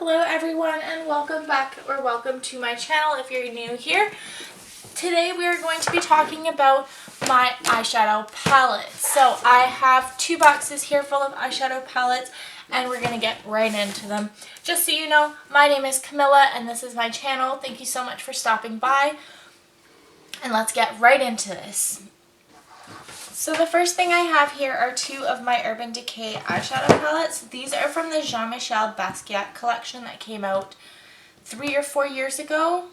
Hello everyone and welcome back or welcome to my channel if you're new here. Today we are going to be talking about my eyeshadow palettes. So I have two boxes here full of eyeshadow palettes and we're going to get right into them. Just so you know, my name is Camilla and this is my channel. Thank you so much for stopping by and let's get right into this. So the first thing I have here are two of my Urban Decay eyeshadow palettes. These are from the Jean-Michel Basquiat collection that came out 3 or 4 years ago.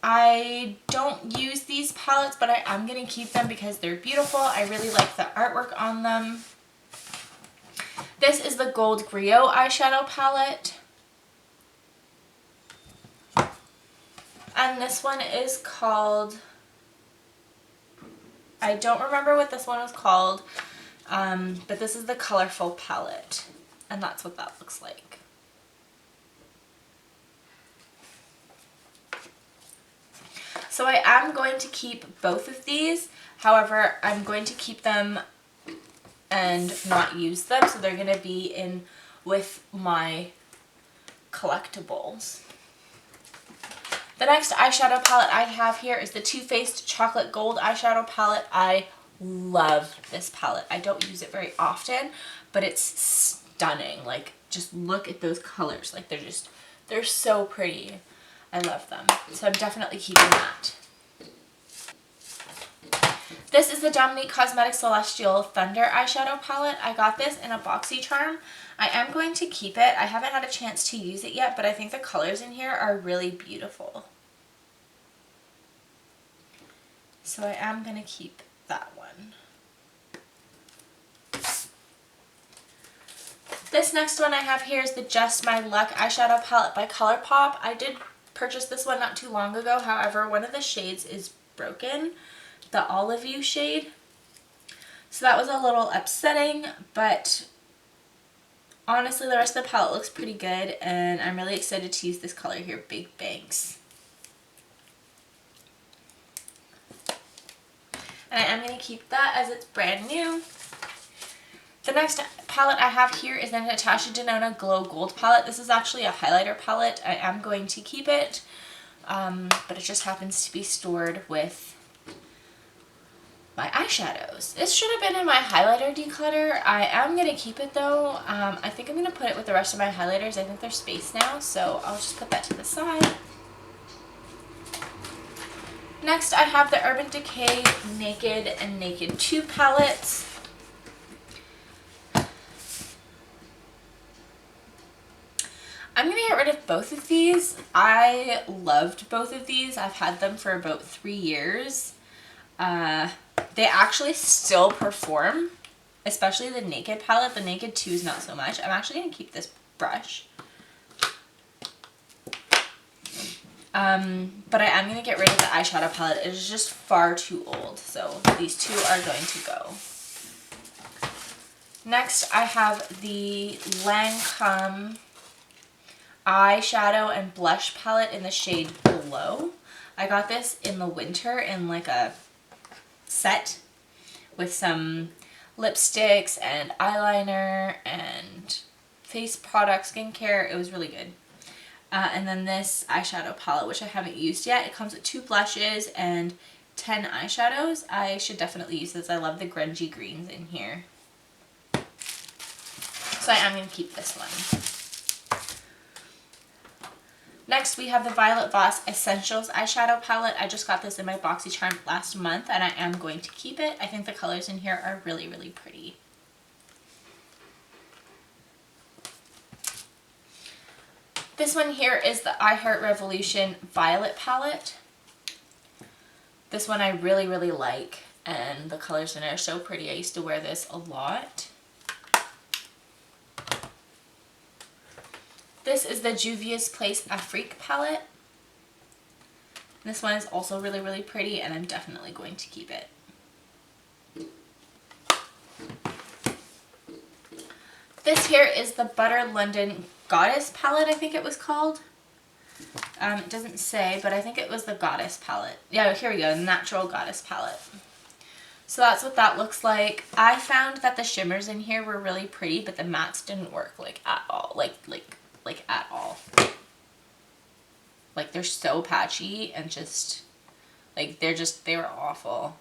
I don't use these palettes, but I am going to keep them because they're beautiful. I really like the artwork on them. This is the Gold Griot eyeshadow palette. And this one is called... I don't remember what this one was called, but this is the Colorful palette, and that's what that looks like. So I am going to keep both of these, however, I'm going to keep them and not use them, so they're going to be in with my collectibles. The next eyeshadow palette I have here is the Too Faced Chocolate Gold eyeshadow palette. I love this palette. I don't use it very often, but it's stunning. Like, just look at those colors. Like, they're so pretty. I love them. So I'm definitely keeping that. This is the Dominique Cosmetics Celestial Thunder eyeshadow palette. I got this in a boxy charm. I am going to keep it. I haven't had a chance to use it yet, but I think the colors in here are really beautiful. So I am going to keep that one. This next one I have here is the Just My Luck eyeshadow palette by ColourPop. I did purchase this one not too long ago. However, one of the shades is broken, the Olive You shade. So that was a little upsetting, but honestly the rest of the palette looks pretty good and I'm really excited to use this color here, Big Banks. And I am going to keep that as it's brand new. The next palette I have here is the Natasha Denona Glow Gold palette. This is actually a highlighter palette. I am going to keep it, but it just happens to be stored with my eyeshadows. This should have been in my highlighter declutter. I am going to keep it though. I think I'm going to put it with the rest of my highlighters. I think they're spaced now, so I'll just put that to the side. Next I have the Urban Decay Naked and Naked 2 palettes. I'm going to get rid of both of these. I loved both of these. I've had them for about 3 years. They actually still perform, especially the Naked palette. The Naked 2 is not so much. I'm actually going to keep this brush. But I am going to get rid of the eyeshadow palette. It is just far too old, so these two are going to go. Next, I have the Lancome eyeshadow and blush palette in the shade Glow. I got this in the winter in like a set with some lipsticks and eyeliner and face product, skincare. It was really good. And then this eyeshadow palette, which I haven't used yet. It comes with 2 blushes and 10 eyeshadows. I should definitely use this. I love the grungy greens in here. So I am going to keep this one. Next we have the Violet Voss Essentials eyeshadow palette. I just got this in my boxy charm last month and I am going to keep it. I think the colors in here are really, really pretty. This one here is the I Heart Revolution Violet palette. This one I really, really like and the colors in it are so pretty. I used to wear this a lot. This is the Juvia's Place Afrique palette. This one is also really, really pretty and I'm definitely going to keep it. This here is the Butter London Goddess palette, I think it was called. It doesn't say, but I think it was the Goddess palette. Yeah, here we go, Natural Goddess palette. So that's what that looks like. I found that the shimmers in here were really pretty, but the mattes didn't work like at all. Like at all. Like, they're so patchy and just, like, they were awful.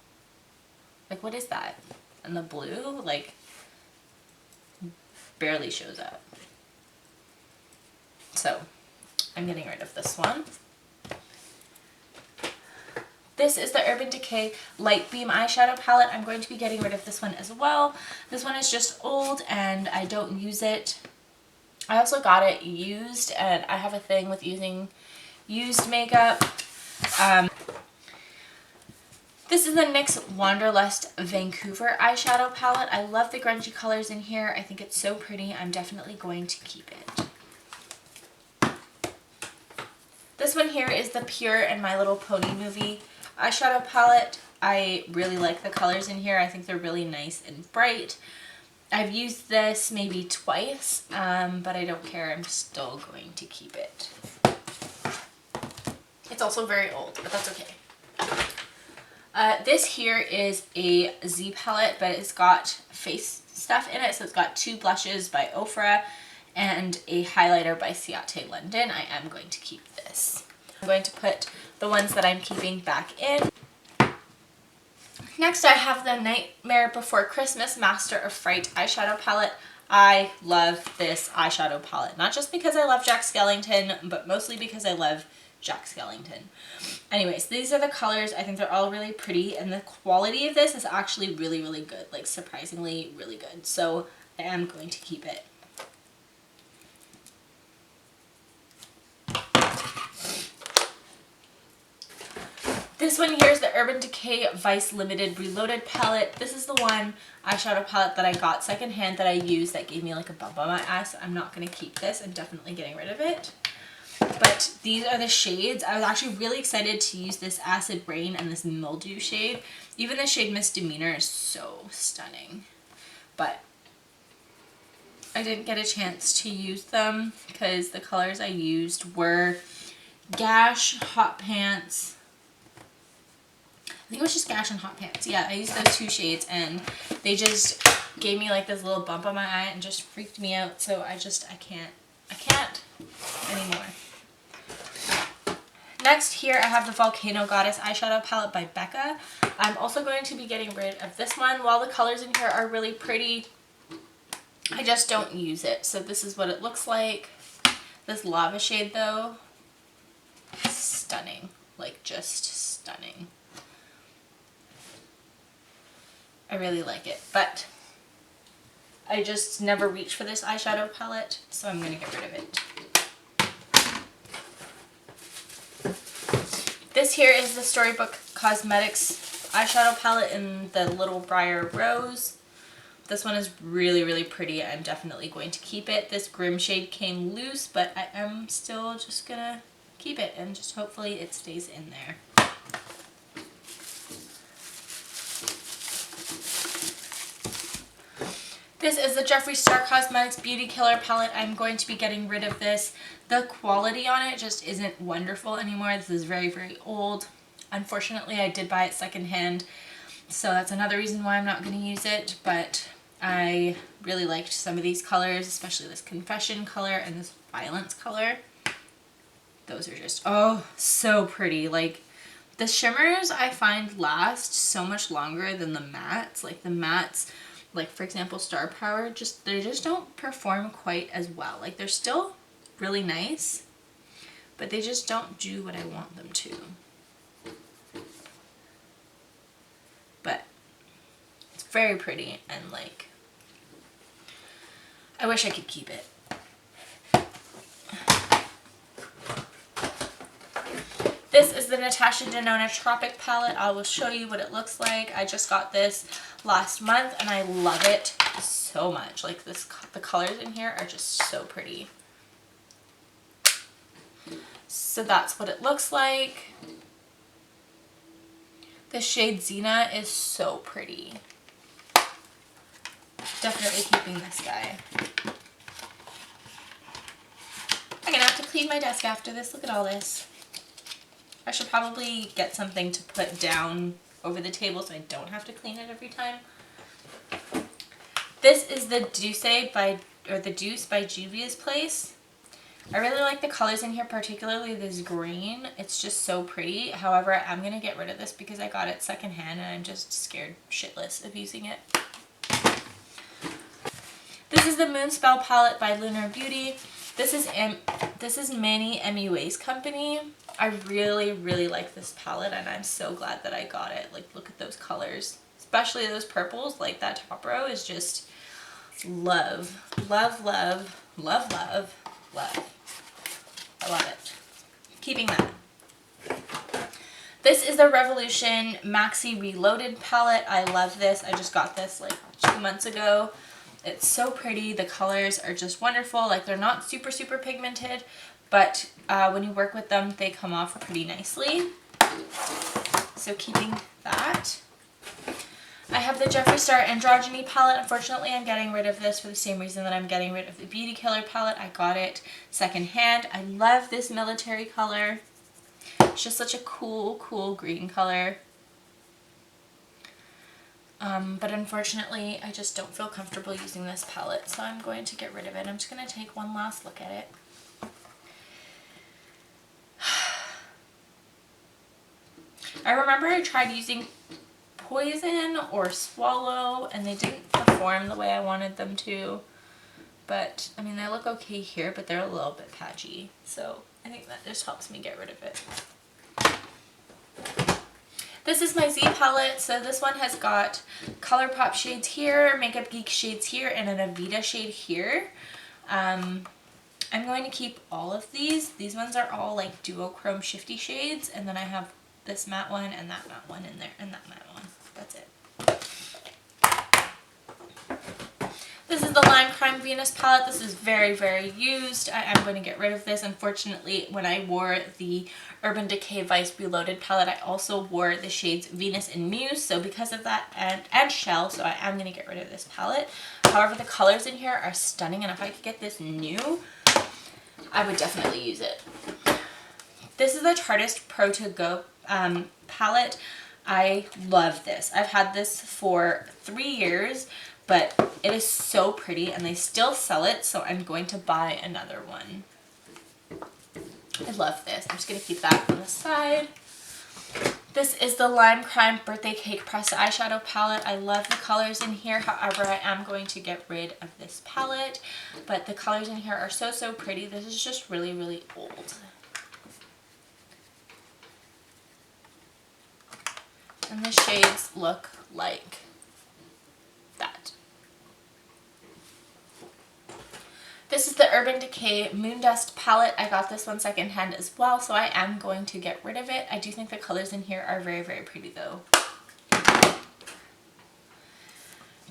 Like, what is that? And the blue, like, barely shows up. So, I'm getting rid of this one. This is the Urban Decay Light Beam eyeshadow palette. I'm going to be getting rid of this one as well. This one is just old and I don't use it. I also got it used, and I have a thing with using used makeup. This is the NYX Wanderlust Vancouver eyeshadow palette. I love the grungy colors in here. I think it's so pretty. I'm definitely going to keep it. This one here is the Pure and My Little Pony Movie eyeshadow palette. I really like the colors in here. I think they're really nice and bright. I've used this maybe twice, but I don't care. I'm still going to keep it. It's also very old, but that's okay. This here is a Z palette, but it's got face stuff in it. So it's got 2 blushes by Ofra and a highlighter by Ciate London. I am going to keep this. I'm going to put the ones that I'm keeping back in. Next, I have the Nightmare Before Christmas Master of Fright eyeshadow palette. I love this eyeshadow palette, not just because I love Jack Skellington, but mostly because I love Jack Skellington. Anyways, these are the colors. I think they're all really pretty, and the quality of this is actually really, really good, like surprisingly really good. So I am going to keep it. This one here is the Urban Decay Vice Limited Reloaded palette. This is the one eyeshadow palette that I got secondhand that I used that gave me like a bump on my eye, so I'm not going to keep this. I'm definitely getting rid of it. But these are the shades. I was actually really excited to use this Acid Rain and this Mildew shade. Even the shade Misdemeanor is so stunning. But I didn't get a chance to use them because the colors I used were Gash, Hot Pants. I think it was just Gash and Hot Pants. Yeah, I used those 2 shades and they just gave me like this little bump on my eye and just freaked me out. So I can't anymore. Next here I have the Volcano Goddess eyeshadow palette by Becca. I'm also going to be getting rid of this one. While the colors in here are really pretty, I just don't use it. So this is what it looks like. This lava shade though, stunning, like just stunning. I really like it, but I just never reach for this eyeshadow palette, so I'm going to get rid of it. This here is the Storybook Cosmetics eyeshadow palette in the Little Briar Rose. This one is really, really pretty. I'm definitely going to keep it. This Grim shade came loose, but I am still just going to keep it and just hopefully it stays in there. This is the Jeffree Star Cosmetics Beauty Killer palette. I'm going to be getting rid of this. The quality on it just isn't wonderful anymore. This is very, very old. Unfortunately, I did buy it secondhand, so that's another reason why I'm not going to use it, but I really liked some of these colors, especially this Confession color and this Violence color. Those are just, oh, so pretty. Like, the shimmers I find last so much longer than the mattes. Like, the mattes, like for example Star Power, they just don't perform quite as well. Like, they're still really nice, but they just don't do what I want them to. But it's very pretty and like I wish I could keep it. This is the Natasha Denona Tropic palette. I will show you what it looks like. I just got this last month and I love it so much. Like the colors in here are just so pretty. So that's what it looks like. The shade Xena is so pretty. Definitely keeping this guy. I'm gonna have to clean my desk after this. Look at all this. I should probably get something to put down over the table so I don't have to clean it every time. This is the Deuce by Juvia's Place. I really like the colors in here, particularly this green. It's just so pretty. However, I'm going to get rid of this because I got it secondhand and I'm just scared shitless of using it. This is the Moonspell palette by Lunar Beauty. This is Manny MUA's company. I really, really like this palette and I'm so glad that I got it. Like, look at those colors, especially those purples. Like, that top row is just love, love, love, love, love, love. I love it. Keeping that. This is the Revolution Maxi Reloaded palette. I love this. I just got this like 2 months ago. It's so pretty. The colors are just wonderful. Like, they're not super, super pigmented, but when you work with them, they come off pretty nicely. So keeping that. I have the Jeffree Star Androgyny palette. Unfortunately, I'm getting rid of this for the same reason that I'm getting rid of the Beauty Killer palette. I got it secondhand. I love this military color. It's just such a cool, cool green color. But unfortunately, I just don't feel comfortable using this palette, so I'm going to get rid of it. I'm just going to take one last look at it. I remember I tried using Poison or Swallow, and they didn't perform the way I wanted them to. But, I mean, they look okay here, but they're a little bit patchy. So, I think that just helps me get rid of it. This is my Z palette. So this one has got ColourPop shades here, Makeup Geek shades here, and an Avita shade here. I'm going to keep all of these. These ones are all like duochrome shifty shades, and then I have this matte one and that matte one in there, and that matte one. That's it. This is the Lime Crime Venus palette. This is very, very used. I am going to get rid of this. Unfortunately, when I wore the Urban Decay Vice Reloaded palette, I also wore the shades Venus and Muse. So because of that, and Shell, so I am going to get rid of this palette. However, the colors in here are stunning, and if I could get this new, I would definitely use it. This is the Chartist Pro To Go palette. I love this. I've had this for 3 years. But it is so pretty and they still sell it, so I'm going to buy another one. I love this. I'm just going to keep that on the side. This is the Lime Crime Birthday Cake Pressed Eyeshadow palette. I love the colors in here. However, I am going to get rid of this palette. But the colors in here are so, so pretty. This is just really, really old. And the shades look like that. This is the Urban Decay Moondust palette. I got this one secondhand as well, so I am going to get rid of it. I do think the colors in here are very, very pretty though.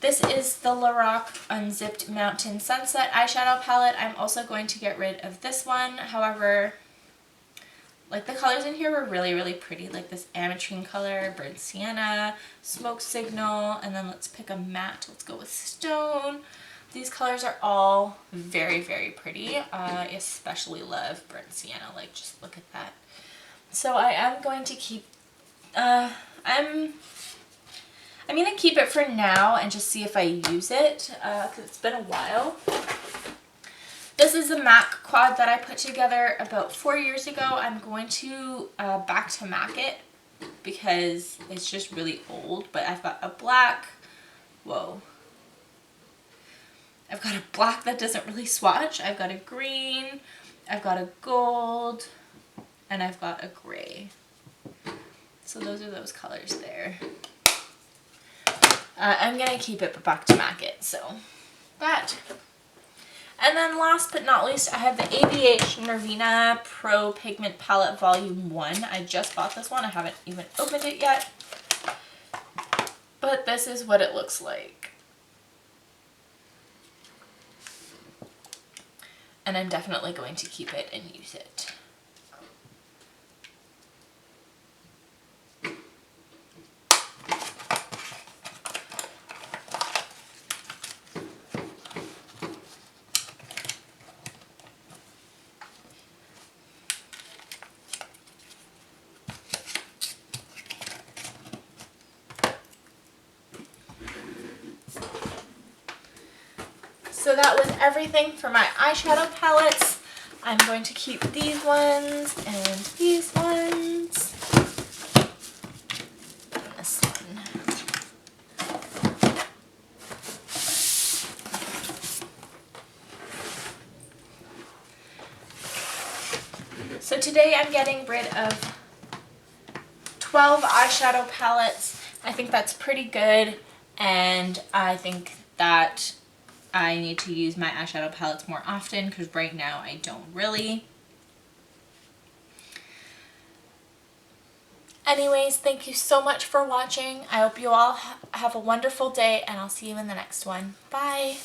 This is the Lorac Unzipped Mountain Sunset eyeshadow palette. I'm also going to get rid of this one. However, like, the colors in here were really, really pretty. Like this ametrine color, burnt sienna, smoke signal, and then let's pick a matte. Let's go with stone. These colors are all very, very pretty. I especially love burnt sienna. Like, just look at that. So I am going to keep, I'm going to keep it for now and just see if I use it, because it's been a while. This is the MAC quad that I put together about 4 years ago. I'm going to back to MAC it because it's just really old, but I've got a black, I've got a black that doesn't really swatch. I've got a green, I've got a gold, and I've got a gray. So those are those colors there. I'm going to keep it but back to MAC it, so that. And then last but not least, I have the ABH Nervina Pro Pigment Palette Volume 1. I just bought this one. I haven't even opened it yet. But this is what it looks like. And I'm definitely going to keep it and use it. So that was everything for my eyeshadow palettes. I'm going to keep these ones and these ones. And this one. So today I'm getting rid of 12 eyeshadow palettes. I think that's pretty good, and I think that I need to use my eyeshadow palettes more often because right now I don't really. Anyways, thank you so much for watching. I hope you all have a wonderful day, and I'll see you in the next one. Bye!